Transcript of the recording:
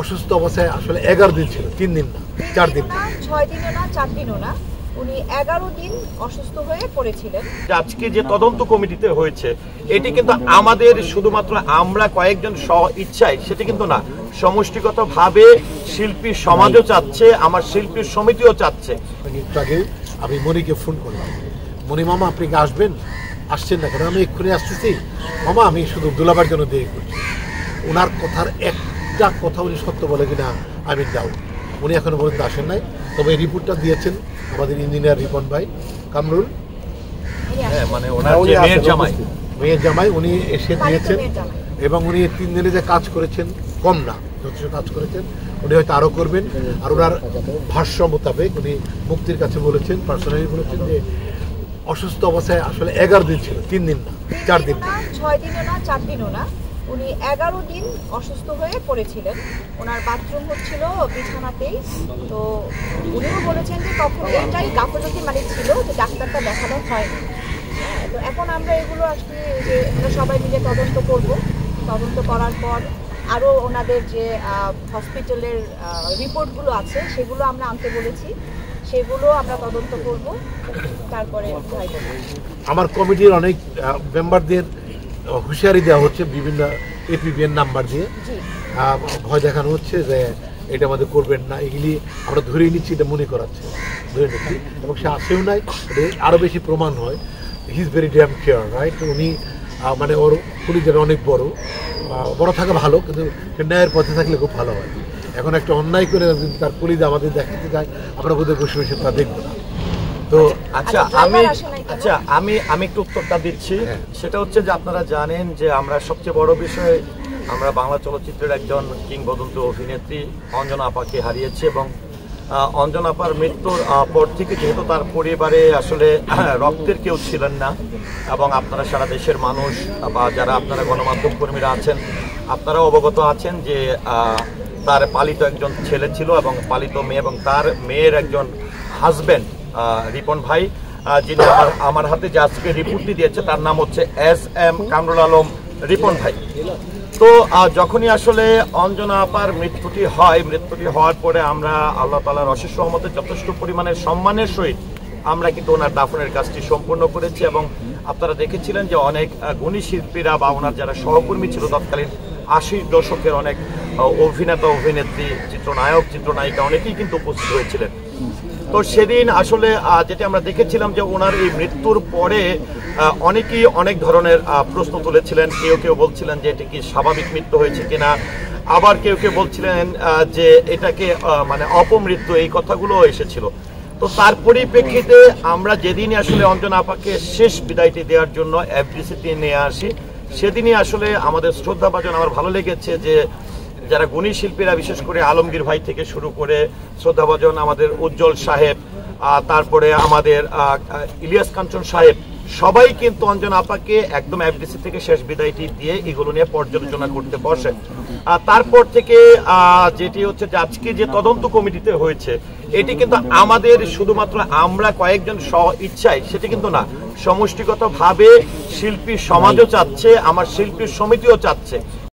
অসুস্থ অবস্থায় আসলে 11 দিন ছিল, 3 দিন না 4 দিন না, 6 দিনও না 4 দিনও না, উনি 11 দিন অসুস্থ হয়ে পড়েছিলেন। আজকে যে তদন্ত কমিটিতে হয়েছে এটি কিন্তু আমাদের শুধুমাত্র আমরা কয়েকজন স্ব ইচ্ছায় সেটা কিন্তু না, সমষ্টিগতভাবে শিল্পী সমাজও চাচ্ছে, আমার শিল্পী সমিতিও চাচ্ছে। একটু আগে আমি মনিকে ফোন করলাম, মনি মামা আপনি কি আসবেন? আসছেন না কেন? আমি এক্ষুনি আসতেছি মামা, আমি শুধু দুলাবার জন্য দেরি করছি। ওনার কথার একটা কথা উনি সত্য বলে কিনা আমি ডাউট। উনি এখনো পর্যন্ত আসেন নাই, তবে এই রিপোর্টটা দিয়েছেন আমাদের ইঞ্জিনিয়ার রিপন ভাই কামরুল, মানে ওনার যে মেয়ের জামাই, উনি এসে দিয়েছেন এবং উনি 3 দিনে যে কাজ করেছেন কম না, যথেষ্ট কাজ করেছেন, উনি হয়তো আরও করবেন। আর ওনার ভাষ্য মোতাবেক উনি মুক্তির কাছে বলেছেন, পার্সোনালি বলেছেন যে অসুস্থ অবস্থায় আসলে 11 দিন ছিল, 3 দিন না 4 দিন না, 6 দিনও না 4 দিনও না, উনি 11 দিন অসুস্থ হয়ে পড়েছিলেন। ওনার বাথরুম হচ্ছিল বিছানাতেই। তো উনিও বলেছেন যে তখন এটাই গাফলতি মানে ছিল যে ডাক্তারটা দেখানো হয়নি। তো এখন আমরা এগুলো আসলে যে আমরা সবাই মিলে তদন্ত করব, তদন্ত করার পর আরও ওনাদের যে হসপিটালের রিপোর্টগুলো আছে সেগুলো আমরা আনতে বলেছি, সেগুলো আমরা তদন্ত করব। তারপরে আমার কমিটির অনেক মেম্বারদের হুঁশিয়ারি দেওয়া হচ্ছে বিভিন্ন এপিবিএন নাম্বার দিয়ে, ভয় দেখানো হচ্ছে যে এটা আমাদের করবেন না, এগুলি আমরা ধরেই নিচ্ছি, এটা মনে করাচ্ছে, ধরে নিচ্ছি। এবং সে আসেও নাই, আরও বেশি প্রমাণ হয়। He is very damn care, right? উনি মানে ওর পুলিশের অনেক বড় থাকা ভালো, কিন্তু ন্যায়ের পথে থাকলে খুব ভালো হয়। এখন একটা অন্যায় করে তার পুলিশ আমাদের দেখাতে যায়, আমরা বোধহয় বসে বসে তা দেখবো না। তো আমি একটু উত্তরটা দিচ্ছি। সেটা হচ্ছে যে আপনারা জানেন যে আমরা সবচেয়ে বড় বিষয়, আমরা বাংলা চলচ্চিত্রের একজন কিংবদন্তি অভিনেত্রী অঞ্জনা আপাকে হারিয়েছি এবং অঞ্জনা আপার মৃত্যুর পর থেকে যেহেতু তার পরিবারে আসলে রক্তের কেউ ছিলেন না, এবং আপনারা সারা দেশের মানুষ বা যারা আপনারা গণমাধ্যম কর্মীরা আছেন আপনারাও অবগত আছেন যে তার পালিত একজন ছেলে ছিল এবং পালিত মেয়ে, এবং তার মেয়ের একজন হাজব্যান্ড রিপন ভাই, যিনি আমার হাতে যে আজকে রিপোর্টটি দিয়েছে তার নাম হচ্ছে SM কামরুল আলম রিপন ভাই। তো যখনই আসলে অঞ্জনা আপার মৃত্যুটি হওয়ার পরে আমরা আল্লাহ তাআলার অশেষ রহমতে যথেষ্ট পরিমাণের সম্মানের সহিত আমরা কিন্তু ওনার দাফনের কাজটি সম্পূর্ণ করেছি। এবং আপনারা দেখেছিলেন যে অনেক গুণী শিল্পীরা বা ওনার যারা সহকর্মী ছিল তৎকালীন 80 দশকের অনেক অভিনেতা অভিনেত্রী, চিত্রনায়ক চিত্রনায়িকা অনেকেই কিন্তু উপস্থিত হয়েছিলেন। তো সেদিন আসলে যেটা আমরা দেখেছিলাম যে ওনার এই মৃত্যুর পরে অনেকেই অনেক ধরনের প্রশ্ন তুলেছিলেন। কেউ বলছিলেন যে এটা কি স্বাভাবিক মৃত্যু হয়েছে কিনা, আবার কেউ বলছিলেন যে এটাকে মানে অপমৃত্যু, এই কথাগুলো এসেছিল। তো তার পরিপ্রেক্ষিতে আমরা যেদিনই আসলে অঞ্জনা আপাকে শেষ বিদায়টি দেওয়ার জন্য FDC-তে নিয়ে আসি, সেদিনই আসলে আমাদের শ্রদ্ধাভাজন, আমার ভালো লেগেছে যে যারা গুণী শিল্পীরা, বিশেষ করে আলমগীর ভাই থেকে শুরু করে শ্রদ্ধাভাজন আমাদের উজ্জ্বল সাহেব, তারপরে আমাদের ইলিয়াস কাঞ্চন সাহেব, সবাই কিন্তু অঞ্জনা আপাকে একদম FDC থেকে শেষ বিদায়টি দিয়ে এগুলো নিয়ে পর্যালোচনা করতে বসেন। তারপর থেকে যেটি হচ্ছে যে আজকে যে তদন্ত কমিটিতে হয়েছে এটি কিন্তু আমাদের শুধুমাত্র আমরা কয়েকজন স্ব ইচ্ছায় সেটি কিন্তু না, সমষ্টিগতভাবে শিল্পী সমাজও চাচ্ছে, আমার শিল্পী সমিতিও চাচ্ছে।